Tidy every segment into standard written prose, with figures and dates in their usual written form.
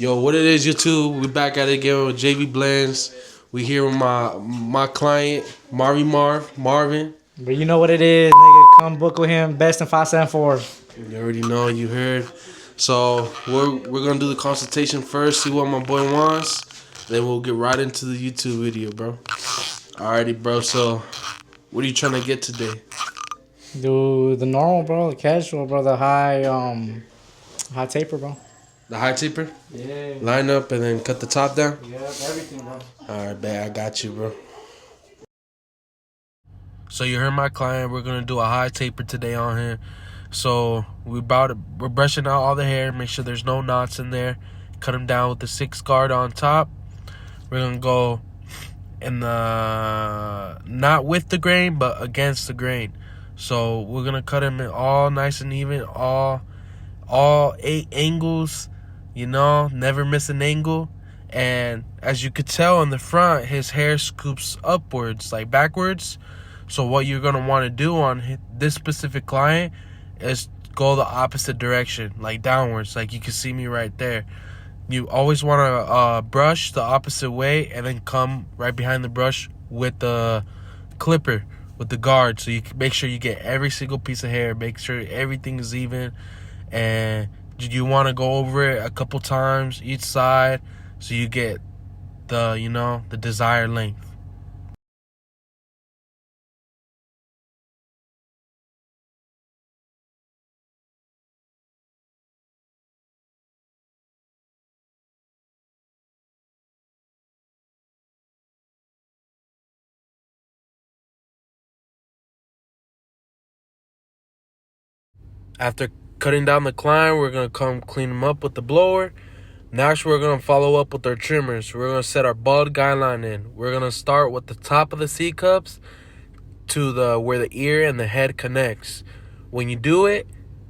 Yo, what it is, YouTube? We back at it again with Jvblendz. We here with my client, Marvin. But you know what it is, nigga. Come book with him. Best in 574. You already know, you heard. So we're gonna do the consultation first, see what my boy wants. Then we'll get right into the YouTube video, bro. Alrighty, bro. So what are you trying to get today? Do the normal, bro. The casual, bro. The high taper, bro. The high taper? Yeah. Line up and then cut the top down? Yep, everything, bro. Alright, bet. I got you, bro. So you heard my client. We're gonna do a high taper today on him. So we're brushing out all the hair, make sure there's no knots in there. Cut him down with the 6 guard on top. We're gonna go in the not with the grain, but against the grain. So we're gonna cut him in all nice and even, all 8 angles. You know, never miss an angle. And as you could tell in the front, his hair scoops upwards, like backwards. So what you're going to want to do on this specific client is go the opposite direction, like downwards, like you can see me right there. You always want to brush the opposite way and then come right behind the brush with the clipper, with the guard. So you can make sure you get every single piece of hair, make sure everything is even. And you want to go over it a couple times each side so you get the desired length. After cutting down the client, we're going to come clean them up with the blower. Next, we're going to follow up with our trimmers. We're going to set our bald guideline in. We're going to start with the top of the C cups to where the ear and the head connects. When you do it,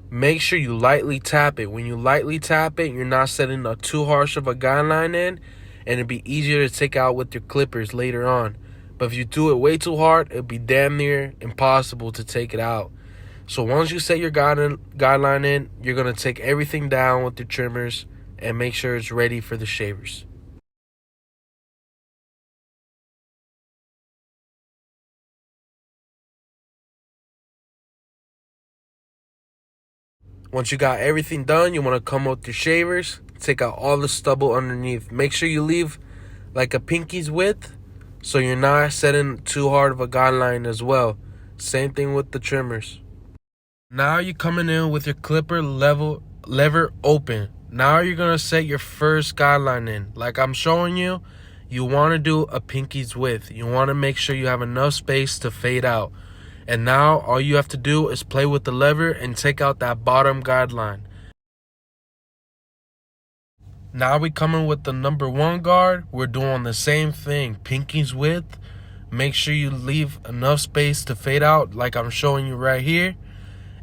make sure you lightly tap it. When you lightly tap it, you're not setting a too harsh of a guideline in, and it'd be easier to take out with your clippers later on. But if you do it way too hard, it'd be damn near impossible to take it out. So once you set your guideline in, you're going to take everything down with your trimmers and make sure it's ready for the shavers. Once you got everything done, you want to come with your shavers, take out all the stubble underneath. Make sure you leave like a pinky's width so you're not setting too hard of a guideline as well. Same thing with the trimmers. Now you're coming in with your clipper lever open. Now you're going to set your first guideline in. Like I'm showing you, you want to do a pinky's width. You want to make sure you have enough space to fade out. And now all you have to do is play with the lever and take out that bottom guideline. Now we come in with the number 1 guard. We're doing the same thing, pinky's width. Make sure you leave enough space to fade out like I'm showing you right here.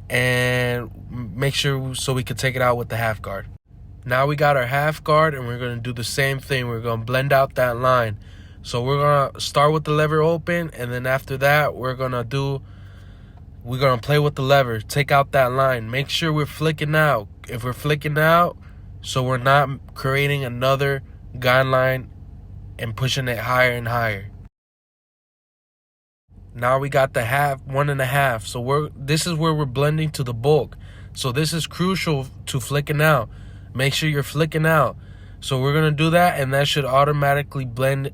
And make sure so we can take it out with the half guard. Now we got our half guard and we're going to do the same thing. We're going to blend out that line. So we're going to start with the lever open, and then after that we're going to play with the lever, take out that line. Make sure we're flicking out. If we're flicking out, so we're not creating another guideline and pushing it higher and higher. Now we got the 1.5. So this is where we're blending to the bulk. So this is crucial to flicking out. Make sure you're flicking out. So we're gonna do that, and that should automatically blend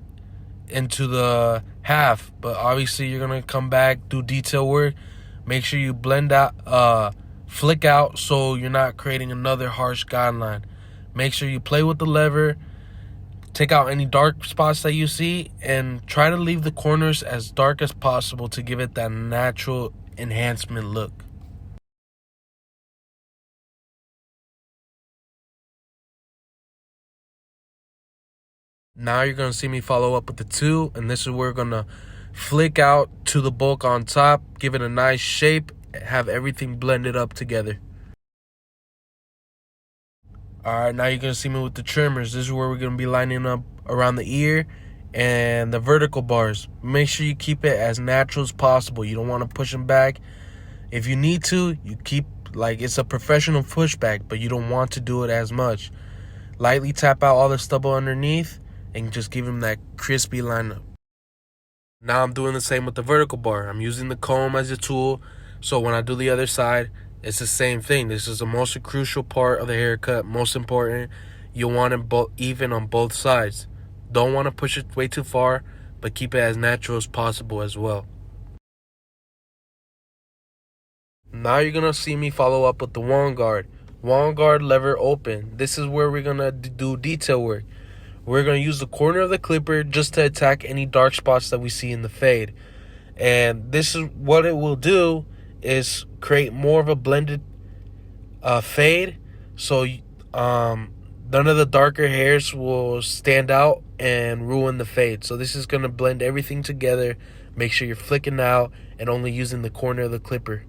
into the half. But obviously you're gonna come back, do detail work. Make sure you blend out, flick out, so you're not creating another harsh guideline. Make sure you play with the lever. Take out any dark spots that you see and try to leave the corners as dark as possible to give it that natural enhancement look. Now you're going to see me follow up with the 2, and this is where we're going to flick out to the bulk on top, give it a nice shape, have everything blended up together. Alright, now you're going to see me with the trimmers. This is where we're going to be lining up around the ear and the vertical bars. Make sure you keep it as natural as possible. You don't want to push them back. If you need to, you keep, like, it's a professional pushback, but you don't want to do it as much. Lightly tap out all the stubble underneath and just give him that crispy lineup. Now I'm doing the same with the vertical bar. I'm using the comb as a tool, so when I do the other side, it's the same thing. This is the most crucial part of the haircut, most important. You want it even on both sides. Don't want to push it way too far, but keep it as natural as possible as well. Now you're going to see me follow up with the wand guard. Wand guard lever open. This is where we're going to do detail work. We're going to use the corner of the clipper just to attack any dark spots that we see in the fade. And this is what it will do, is create more of a blended fade. So none of the darker hairs will stand out and ruin the fade. So this is going to blend everything together. Make sure you're flicking out and only using the corner of the clipper.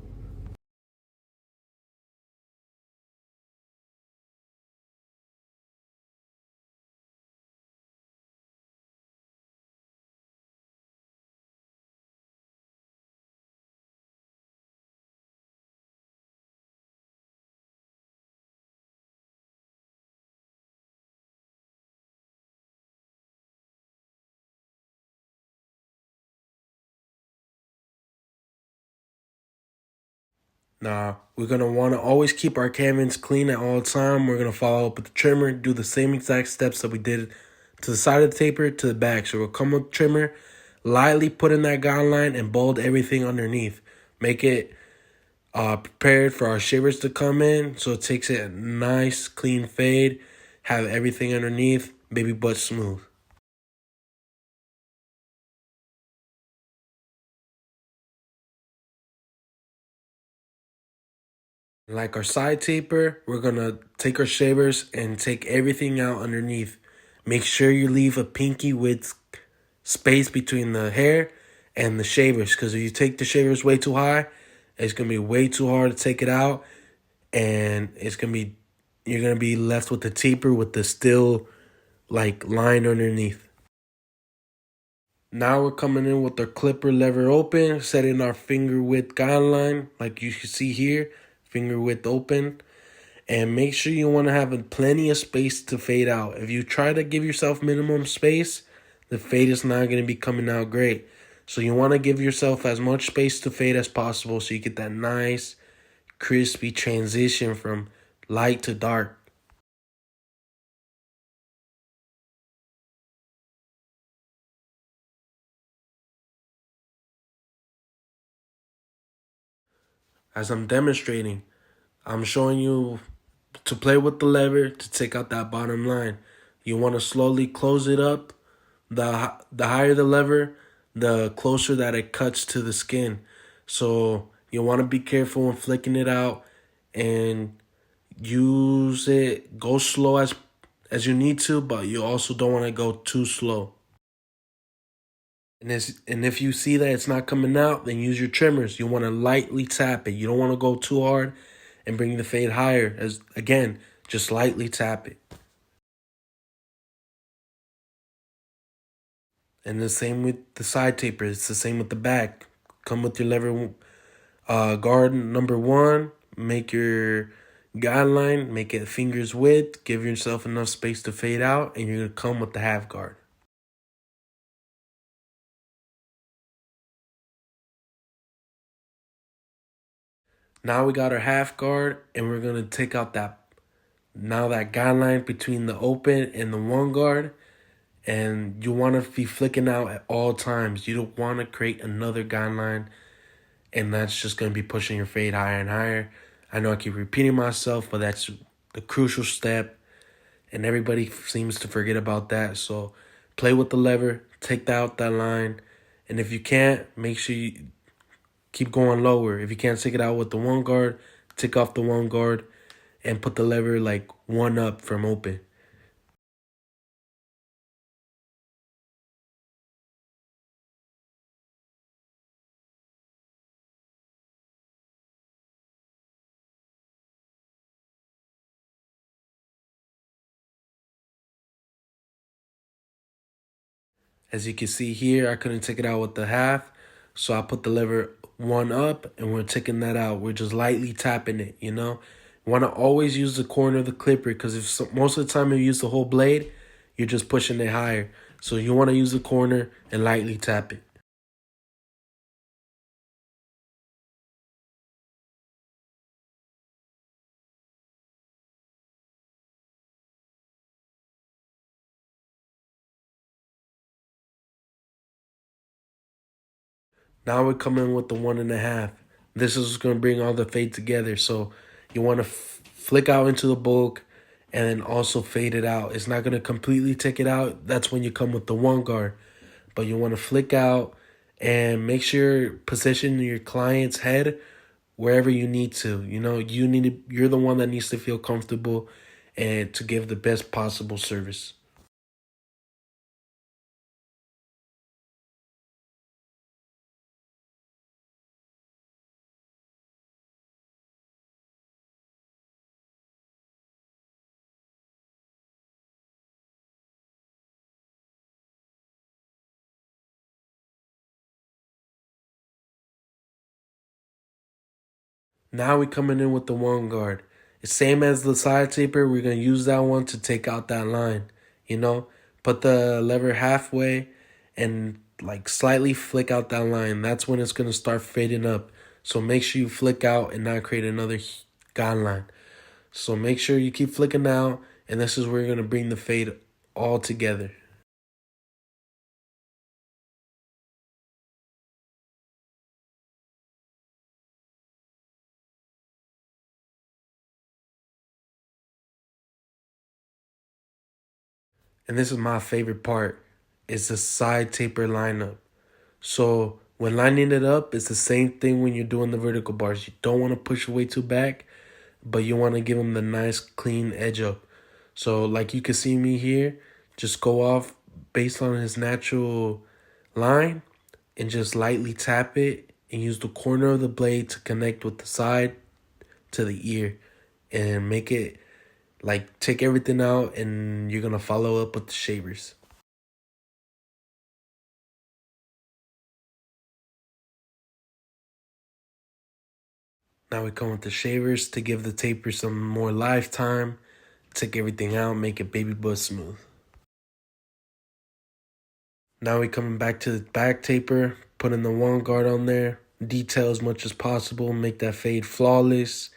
Now, we're going to want to always keep our canvas clean at all time. We're going to follow up with the trimmer, do the same exact steps that we did to the side of the taper to the back. So we'll come with the trimmer, lightly put in that guideline and bold everything underneath. Make it prepared for our shavers to come in, so it takes it a nice, clean fade. Have everything underneath, baby butt smooth. Like our side taper, we're going to take our shavers and take everything out underneath. Make sure you leave a pinky width space between the hair and the shavers, because if you take the shavers way too high, it's going to be way too hard to take it out, and you're going to be left with the taper with the still like line underneath. Now we're coming in with our clipper lever open, setting our finger width guideline like you can see here, finger width open. And make sure you want to have plenty of space to fade out. If you try to give yourself minimum space, the fade is not going to be coming out great. So you want to give yourself as much space to fade as possible so you get that nice, crispy transition from light to dark. As I'm demonstrating, I'm showing you to play with the lever to take out that bottom line. You want to slowly close it up. The higher the lever, the closer that it cuts to the skin. So you want to be careful when flicking it out and use it. Go slow as you need to, but you also don't want to go too slow. And if you see that it's not coming out, then use your trimmers. You want to lightly tap it. You don't want to go too hard and bring the fade higher. As again, just lightly tap it. And the same with the side taper. It's the same with the back. Come with your lever guard number one. Make your guideline. Make it fingers width. Give yourself enough space to fade out. And you're going to come with the half guard. Now we got our half guard. And we're going to take out that guideline between the open and the one guard. And you want to be flicking out at all times. You don't want to create another guideline, and that's just going to be pushing your fade higher and higher. I know I keep repeating myself, but that's the crucial step, and everybody seems to forget about that. So play with the lever, take out that line, and if you can't, make sure you keep going lower. If you can't take it out with the one guard, take off the one guard and put the lever like one up from open. As you can see here, I couldn't take it out with the half, so I put the lever one up, and we're taking that out. We're just lightly tapping it, Want to always use the corner of the clipper because most of the time you use the whole blade, you're just pushing it higher. So you want to use the corner and lightly tap it. Now we're coming with the 1.5. This is going to bring all the fade together. So you want to flick out into the bulk and then also fade it out. It's not going to completely take it out. That's when you come with the 1 guard. But you want to flick out and make sure position your client's head wherever you need to. You're the one that needs to feel comfortable and to give the best possible service. Now we coming in with the 1 guard. It's same as the side taper. We're gonna use that one to take out that line. You know, put the lever halfway and like slightly flick out that line. That's when it's gonna start fading up. So make sure you flick out and not create another guideline. So make sure you keep flicking out, and this is where you're gonna bring the fade all together. And this is my favorite part, is the side taper lineup. So when lining it up, it's the same thing when you're doing the vertical bars. You don't want to push way too back, but you want to give them the nice clean edge up. So like you can see me here, just go off based on his natural line and just lightly tap it and use the corner of the blade to connect with the side to the ear and make it like take everything out, and you're gonna follow up with the shavers. Now we come with the shavers to give the taper some more lifetime, take everything out, make it baby butt smooth. Now we coming back to the back taper, putting the 1 guard on there, detail as much as possible, make that fade flawless,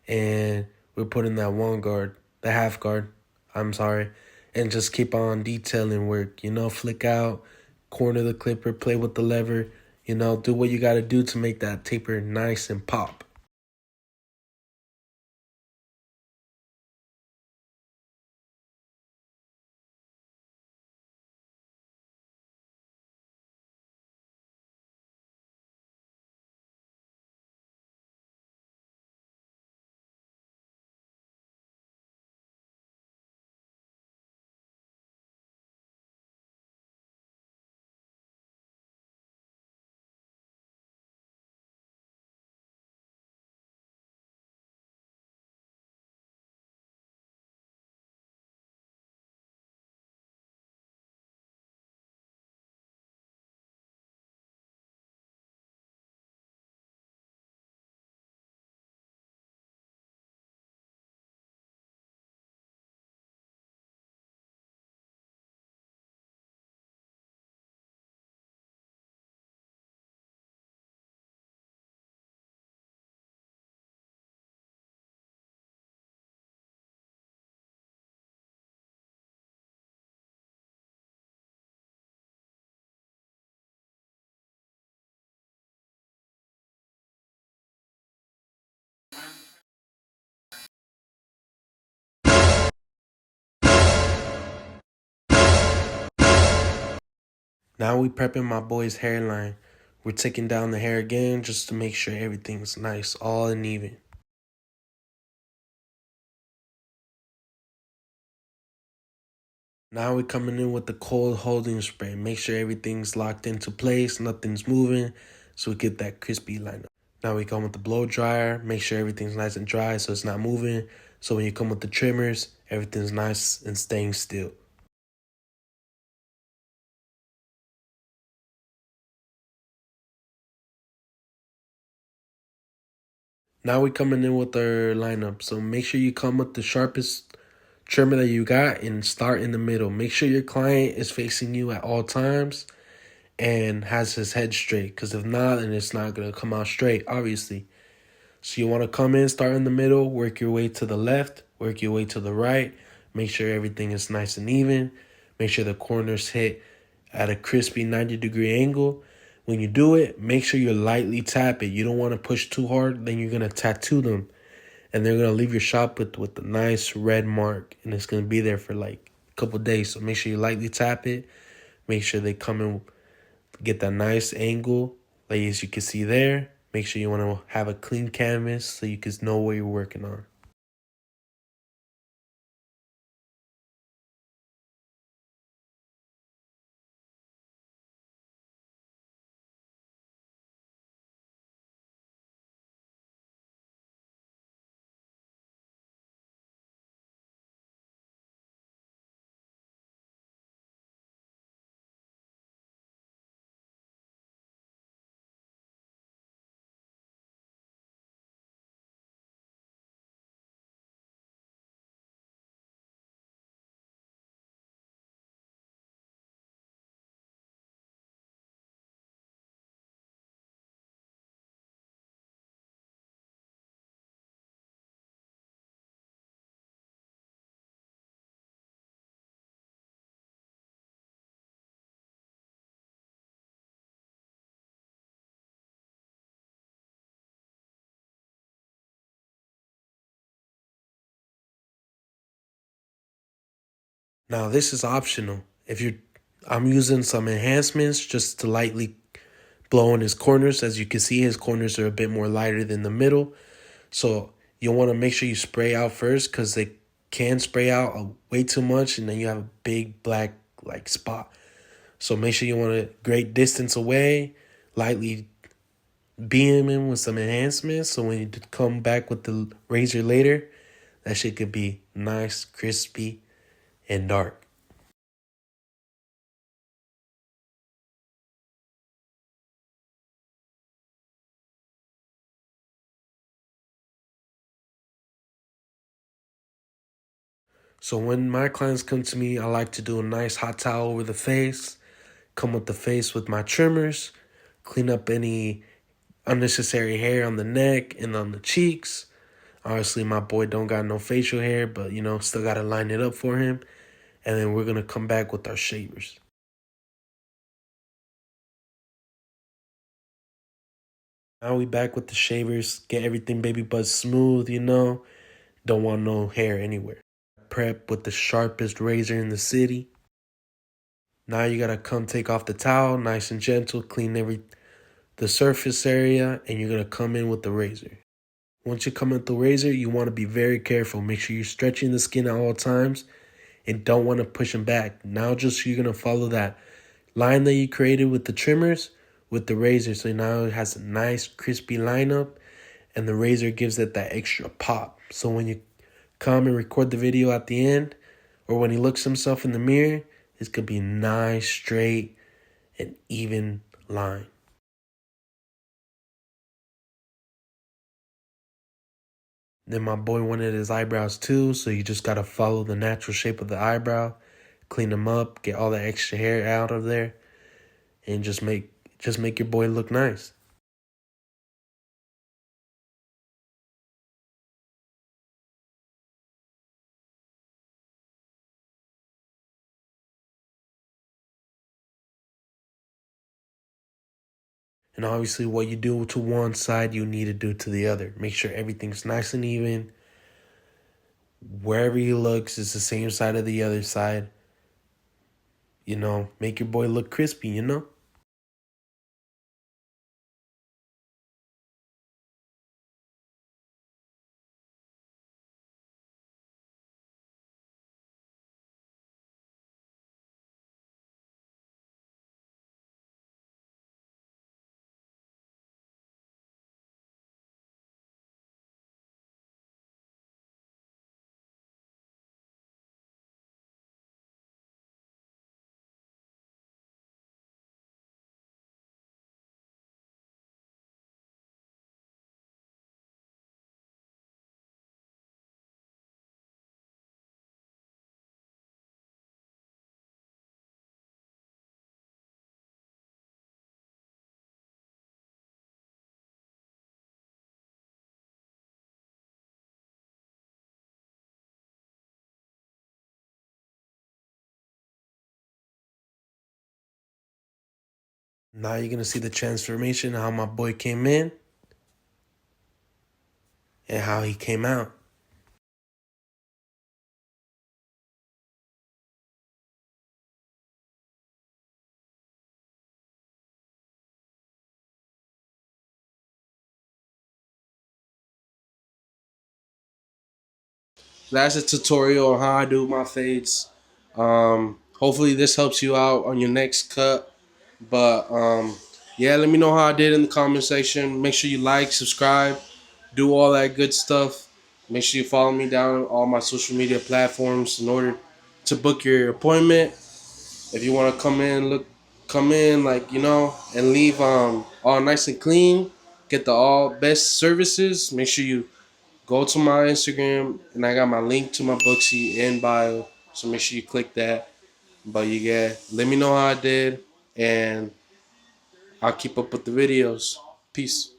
and we're putting that 1 guard, the half guard, I'm sorry, and just keep on detailing work, flick out, corner the clipper, play with the lever, do what you gotta do to make that taper nice and pop. Now we prepping my boy's hairline. We're taking down the hair again just to make sure everything's nice, all and even. Now we're coming in with the cold holding spray. Make sure everything's locked into place, nothing's moving, so we get that crispy lineup. Now we come with the blow dryer. Make sure everything's nice and dry so it's not moving. So when you come with the trimmers, everything's nice and staying still. Now we coming in with our lineup. So make sure you come with the sharpest trimmer that you got and start in the middle. Make sure your client is facing you at all times and has his head straight. Because if not, then it's not going to come out straight, obviously. So you want to come in, start in the middle, work your way to the left, work your way to the right. Make sure everything is nice and even. Make sure the corners hit at a crispy 90-degree angle. When you do it, make sure you lightly tap it. You don't want to push too hard, then you're going to tattoo them. And they're going to leave your shop with a nice red mark. And it's going to be there for like a couple days. So make sure you lightly tap it. Make sure they come and get that nice angle, like as you can see there. Make sure you want to have a clean canvas so you can know what you're working on. Now this is optional. I'm using some enhancements just to lightly blow in his corners. As you can see, his corners are a bit more lighter than the middle. So you'll want to make sure you spray out first because they can spray out way too much and then you have a big black like spot. So make sure you want a great distance away, lightly beam him with some enhancements. So when you come back with the razor later, that shit could be nice, crispy, and dark. So when my clients come to me, I like to do a nice hot towel over the face, come with the face with my trimmers, clean up any unnecessary hair on the neck and on the cheeks. Obviously, my boy don't got no facial hair, but still got to line it up for him. And then we're going to come back with our shavers. Now we back with the shavers, get everything baby buzz smooth, Don't want no hair anywhere. Prep with the sharpest razor in the city. Now you gotta come take off the towel, nice and gentle, clean the surface area, and you're gonna come in with the razor. Once you come in with the razor, you want to be very careful. Make sure you're stretching the skin at all times and don't want to push them back. Now you're gonna follow that line that you created with the trimmers with the razor. So now it has a nice crispy lineup and the razor gives it that extra pop. So when you come and record the video at the end or when he looks himself in the mirror, it's gonna be nice, straight, and even line. Then my boy wanted his eyebrows too, so you just gotta follow the natural shape of the eyebrow, clean them up, get all the extra hair out of there, and just make your boy look nice. And obviously what you do to one side, you need to do to the other. Make sure everything's nice and even. Wherever he looks, it's the same side of the other side. Make your boy look crispy. Now you're gonna see the transformation, how my boy came in and how he came out. That's a tutorial on how I do my fades. Hopefully this helps you out on your next cut. But yeah, let me know how I did in the comment section. Make sure you like, subscribe, do all that good stuff. Make sure you follow me down on all my social media platforms in order to book your appointment. If you want to come in like and leave all nice and clean. Get the all best services. Make sure you go to my Instagram, and I got my link to my Booksy in bio. So make sure you click that. But let me know how I did, and I'll keep up with the videos. Peace.